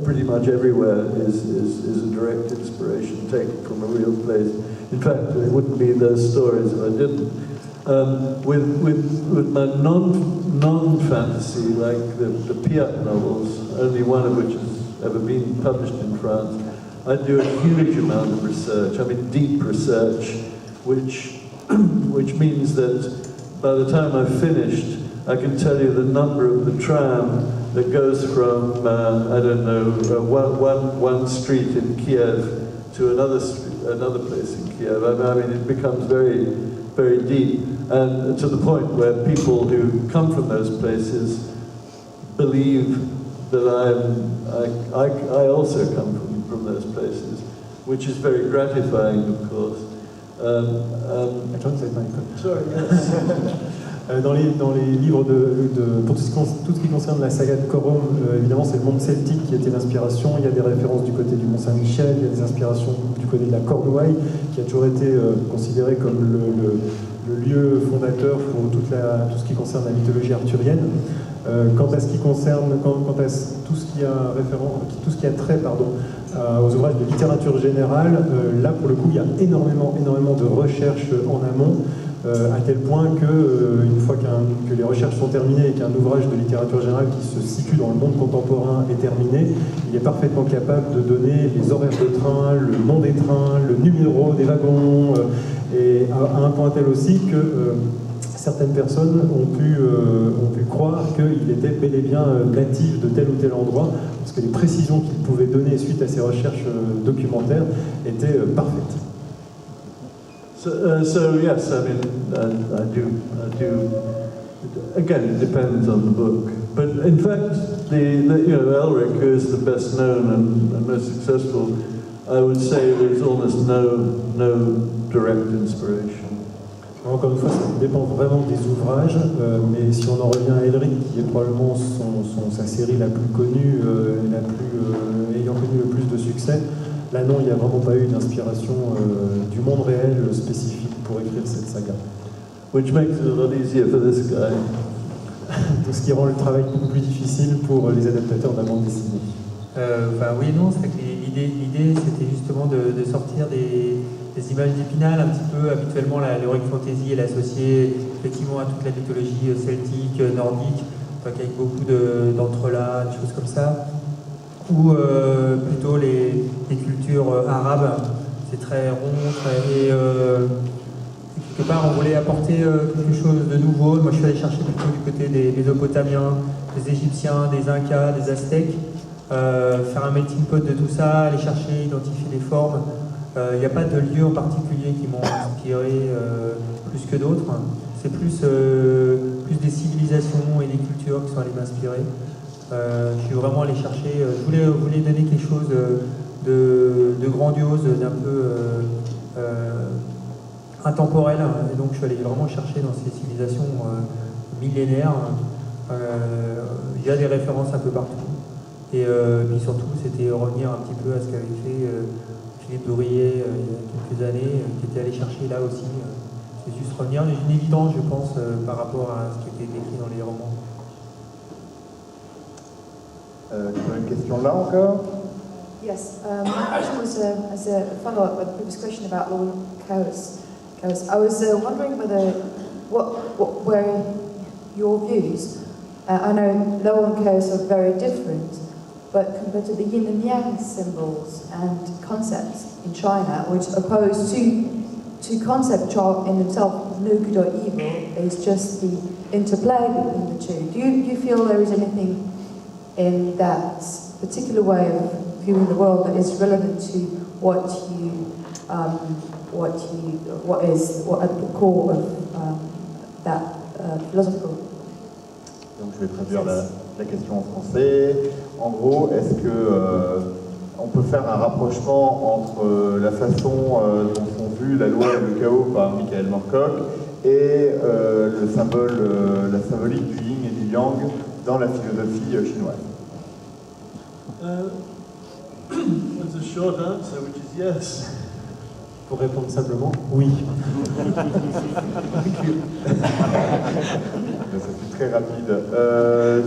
pretty much everywhere is a direct inspiration taken from a real place. In fact, it wouldn't be those stories if I didn't. With my non-fantasy, like the Piat novels, only one of which has ever been published in France, I do a huge amount of research. I mean, deep research, which means that by the time I've finished, I can tell you the number of the tram that goes from, I don't know, one street in Kiev to another place in Kiev. I mean, it becomes very, very deep, and to the point where people who come from those places believe that I also come from those places, which is very gratifying, of course. Sorry, yes. Dans les livres pour tout ce qui concerne la saga de Corum, évidemment c'est le monde celtique qui était l'inspiration. Il y a des références du côté du Mont-Saint-Michel, il y a des inspirations du côté de la Cornouaille, qui a toujours été considéré comme le lieu fondateur pour tout ce qui concerne la mythologie arthurienne. Quant à ce qui concerne, tout ce qui a trait aux ouvrages de littérature générale, là pour le coup il y a énormément de recherches en amont. À tel point que, une fois que les recherches sont terminées et qu'un ouvrage de littérature générale qui se situe dans le monde contemporain est terminé, il est parfaitement capable de donner les horaires de train, le nom des trains, le numéro des wagons, et à un point tel aussi que certaines personnes ont pu croire qu'il était bel et bien natif de tel ou tel endroit, parce que les précisions qu'il pouvait donner suite à ces recherches documentaires étaient parfaites. So yes, I mean, I do. Again, it depends on the book, but in fact, Elric, who is the best known and most successful, I would say there's almost no direct inspiration. Encore une fois, ça dépend vraiment des ouvrages, mais si on en revient à Elric, qui est probablement sa série la plus connue, ayant connu le plus de succès, là non, il n'y a vraiment pas eu d'inspiration du monde réel spécifique pour écrire cette saga. Which makes it a lot easier for this guy. Tout ce qui rend le travail beaucoup plus difficile pour les adaptateurs de la bande dessinée. Oui et non, c'est que l'idée c'était justement de sortir des images d'Épinal un petit peu. Habituellement, l'heroic fantasy est associée effectivement à toute la mythologie celtique, nordique, avec beaucoup d'entrelacs, des choses comme ça. Ou plutôt les cultures arabes, c'est très rond, quelque part on voulait apporter quelque chose de nouveau. Moi je suis allé chercher plutôt du côté des Mésopotamiens, des Égyptiens, des Incas, des Aztèques, faire un melting pot de tout ça, aller chercher, identifier les formes. Il n'y a pas de lieu en particulier qui m'ont inspiré plus que d'autres. C'est plus des civilisations et des cultures qui sont allées m'inspirer. Je suis vraiment allé chercher, je voulais donner quelque chose de grandiose, d'un peu intemporel, et donc je suis allé vraiment chercher dans ces civilisations millénaires. Il y a des références un peu partout, et puis surtout c'était revenir un petit peu à ce qu'avait fait Philippe Dourier il y a quelques années, qui était allé chercher là aussi. C'est juste revenir, une évidence je pense par rapport à ce qui était écrit dans les romans. Une question là encore? Yes, my question was as a follow-up with the previous question about Lord Chaos. I was wondering what were your views. I know Law and Chaos are very different, but compared to the yin and yang symbols and concepts in China, which oppose to concept which are in themselves no good or evil, is just the interplay between the two. Do you feel there is anything in that particular way of viewing the world that is relevant to what at the core of that philosophical? Donc je vais traduire la question en français. En gros, est-ce que on peut faire un rapprochement entre la façon dont sont vues la loi et le chaos par Michael Moorcock et la symbolique du yin et du yang dans la philosophie chinoise. That's a short answer, which is yes. Pour répondre simplement, oui. C'est très rapide.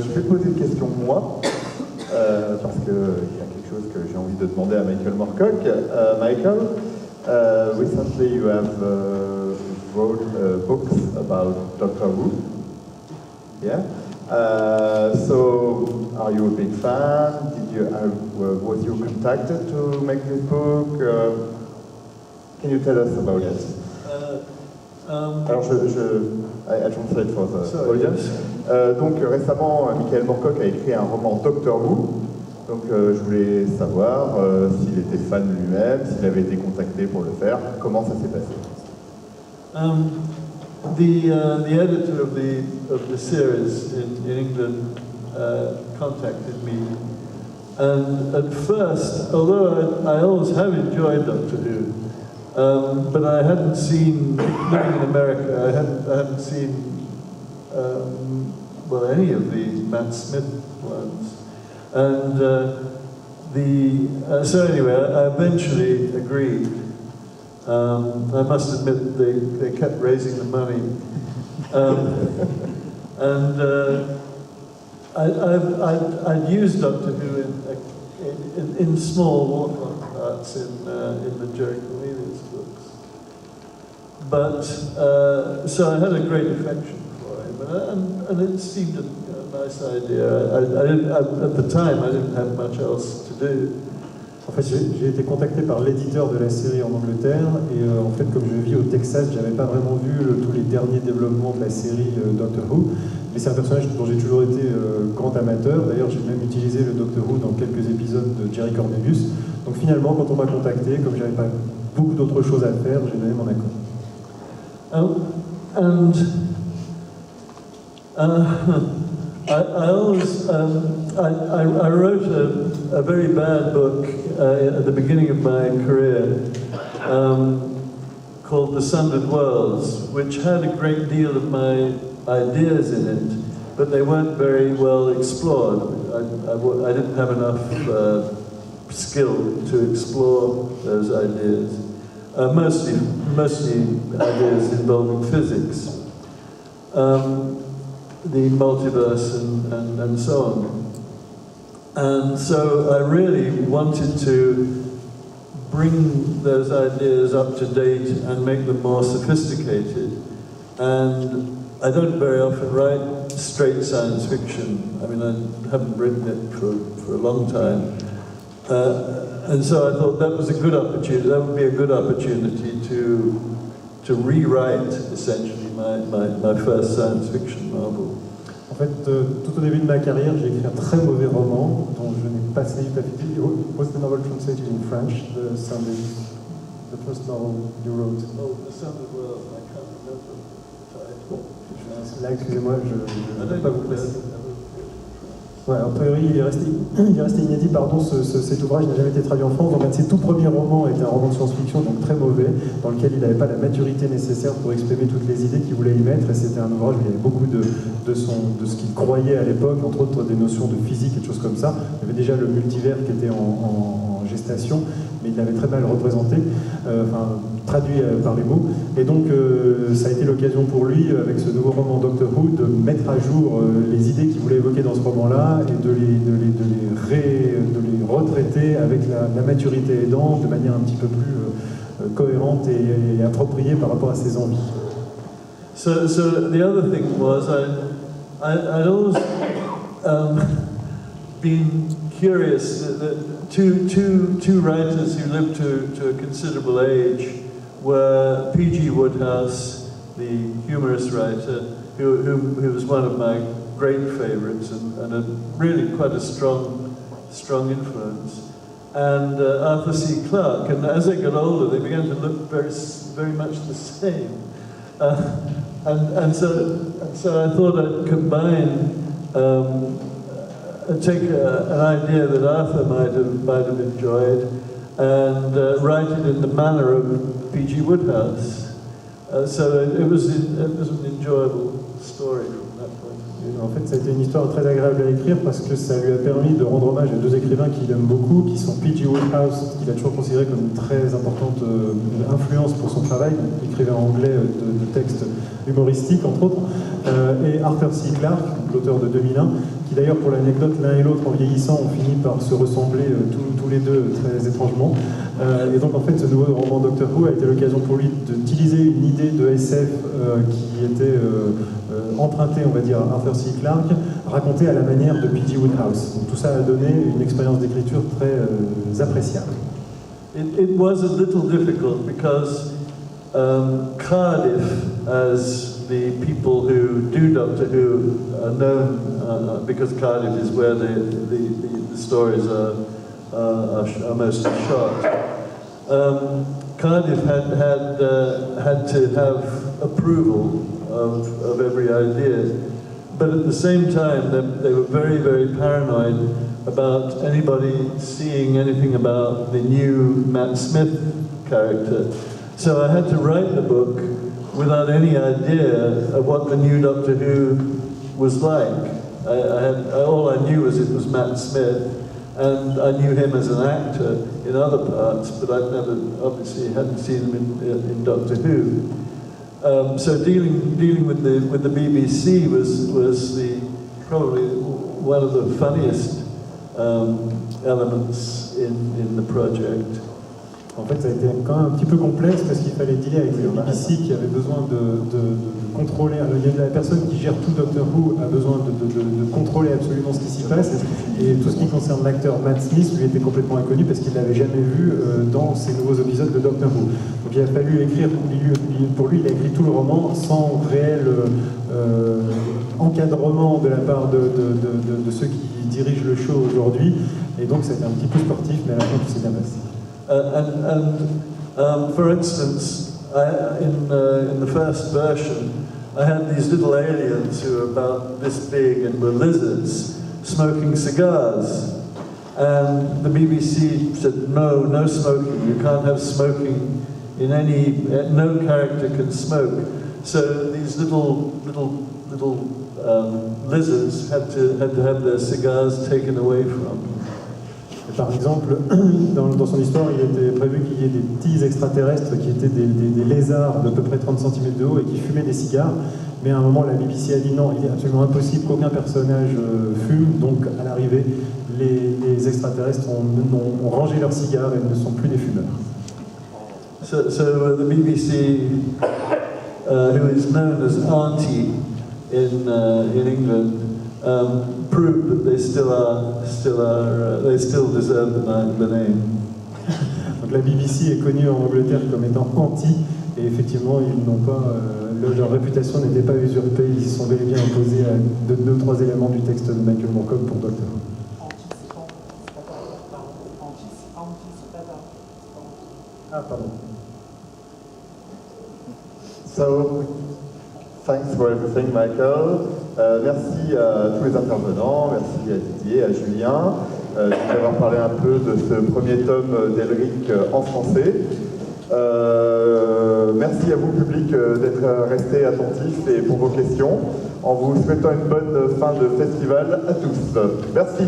Je vais poser une question moi, parce qu'il y a quelque chose que j'ai envie de demander à Michael Moorcock. Michael, recently you have wrote books about Doctor Who. Yeah. So, are you a big fan? Was you contacted to make this book? Can you tell us about it? Alors, I translate for the audience. Donc, récemment, Michael Moorcock a écrit un roman Doctor Who. Donc, je voulais savoir s'il était fan lui-même, s'il avait été contacté pour le faire, comment ça s'est passé. The editor of the series in England contacted me, and at first, although I always have enjoyed Doctor Who, but I hadn't seen, living in America, I hadn't seen any of the Matt Smith ones, and so anyway, I eventually agreed. I must admit they kept raising the money, and I'd used Doctor Who in small watercolor parts in the Jerry Cornelius books, but so I had a great affection for him, and it seemed a nice idea. At the time I didn't have much else to do. En fait, j'ai été contacté par l'éditeur de la série en Angleterre et en fait, comme je vis au Texas, j'avais pas vraiment vu tous les derniers développements de la série Doctor Who. Mais c'est un personnage dont j'ai toujours été grand amateur. D'ailleurs, j'ai même utilisé le Doctor Who dans quelques épisodes de Jerry Cornelius. Donc finalement, quand on m'a contacté, comme j'avais pas beaucoup d'autres choses à faire, j'ai donné mon accord. I always, I wrote a very bad book at the beginning of my career called The Sundered Worlds, which had a great deal of my ideas in it, but they weren't very well explored. I didn't have enough skill to explore those ideas. Mostly ideas involving physics. The multiverse and so on. And so I really wanted to bring those ideas up to date and make them more sophisticated. And I don't very often write straight science fiction. I mean, I haven't written it for a long time. And so I thought that was a good opportunity, that would be a good opportunity to rewrite, essentially, my first science fiction novel. En fait, tout au début de ma carrière, j'ai écrit un très mauvais roman dont je n'ai pas essayé tout à fait. Was the novel translated in French? The first novel you wrote? Oh, The Sundered World, I can't remember the title. Là, excusez-moi, je ne peux pas vous préciser. Ouais, en théorie, il est resté inédit, pardon, cet ouvrage n'a jamais été traduit en France. Donc, un de ses tout premiers romans était un roman de science-fiction, donc très mauvais, dans lequel il n'avait pas la maturité nécessaire pour exprimer toutes les idées qu'il voulait y mettre. Et c'était un ouvrage où il y avait beaucoup de ce qu'il croyait à l'époque, entre autres des notions de physique et de choses comme ça. Il y avait déjà le multivers qui était en gestation, mais il l'avait très mal représenté, traduit par les mots. Et donc, ça a été l'occasion pour lui, avec ce nouveau roman Doctor Who, de mettre à jour les idées qu'il voulait évoquer dans ce roman-là, et de les retraiter avec la maturité aidant, de manière un petit peu plus cohérente et appropriée par rapport à ses envies. So the other thing was I'd always been curious that two writers who lived to a considerable age were P.G. Wodehouse, the humorous writer, who was one of my great favourites and a really quite a strong influence, and Arthur C. Clarke. And as they got older, they began to look very much the same. And so I thought I'd combine take an idea that Arthur might have enjoyed and write it in the manner of P.G. Wodehouse. So it was an enjoyable story from that point of view. En fait, ça a été une histoire très agréable à écrire parce que ça lui a permis de rendre hommage à deux écrivains qu'il aime beaucoup, qui sont P.G. Wodehouse, qu'il a toujours considéré comme une très importante influence pour son travail, écrivain anglais de textes humoristiques, entre autres, et Arthur C. Clarke, l'auteur de 2001, qui d'ailleurs, pour l'anecdote, l'un et l'autre, en vieillissant, ont fini par se ressembler tous les deux très étrangement. Et donc, en fait, ce nouveau roman Doctor Who a été l'occasion pour lui d'utiliser une idée de SF qui était empruntée, on va dire, à Arthur C. Clarke, racontée à la manière de P.G. Wodehouse. Donc, tout ça a donné une expérience d'écriture très appréciable. It was a little difficult because Cardiff, as the people who do Doctor Who are known, because Cardiff is where the stories are mostly shot. Cardiff had to have approval of every idea, but at the same time they were very, very paranoid about anybody seeing anything about the new Matt Smith character. So I had to write the book without any idea of what the new Doctor Who was like. All I knew was it was Matt Smith, and I knew him as an actor in other parts, but I'd never, obviously, hadn't seen him in Doctor Who. So dealing with the BBC was probably one of the funniest elements in the project. En fait, ça a été quand même un petit peu complexe parce qu'il fallait dealer avec le BBC qui avait besoin de contrôler. La personne qui gère tout Doctor Who a besoin de contrôler absolument ce qui s'y passe. Et tout ce qui concerne l'acteur Matt Smith lui était complètement inconnu parce qu'il ne l'avait jamais vu dans ces nouveaux épisodes de Doctor Who. Donc il a fallu écrire, pour lui, il a écrit tout le roman sans réel encadrement de la part de ceux qui dirigent le show aujourd'hui. Et donc c'était un petit peu sportif, mais à la fin tout s'est bien passé. For instance, in the first version, I had these little aliens who were about this big and were lizards smoking cigars. And the BBC said, no smoking. You can't have smoking in no character can smoke. So these little lizards had to have their cigars taken away from them. Par exemple, dans son histoire, il était prévu qu'il y ait des petits extraterrestres qui étaient des lézards d'à peu près 30 cm de haut et qui fumaient des cigares. Mais à un moment, la BBC a dit non, il est absolument impossible qu'aucun personnage fume. Donc, à l'arrivée, les extraterrestres ont rangé leurs cigares et ne sont plus des fumeurs. So the BBC, who is known as Auntie in England, proved that they they still deserve the name. Donc la BBC est connue en Angleterre comme étant anti, et effectivement ils n'ont pas, leur réputation n'était pas usurpée, ils se sont bel et bien opposés à deux ou trois éléments du texte de Michael Moorcock pour Doctor Who. Ah pardon. So, thanks for everything, Michael. Merci à tous les intervenants, merci à Didier, à Julien, d'avoir parlé un peu de ce premier tome d'Elric en français. Merci à vous, public, d'être resté attentif et pour vos questions, en vous souhaitant une bonne fin de festival à tous. Merci.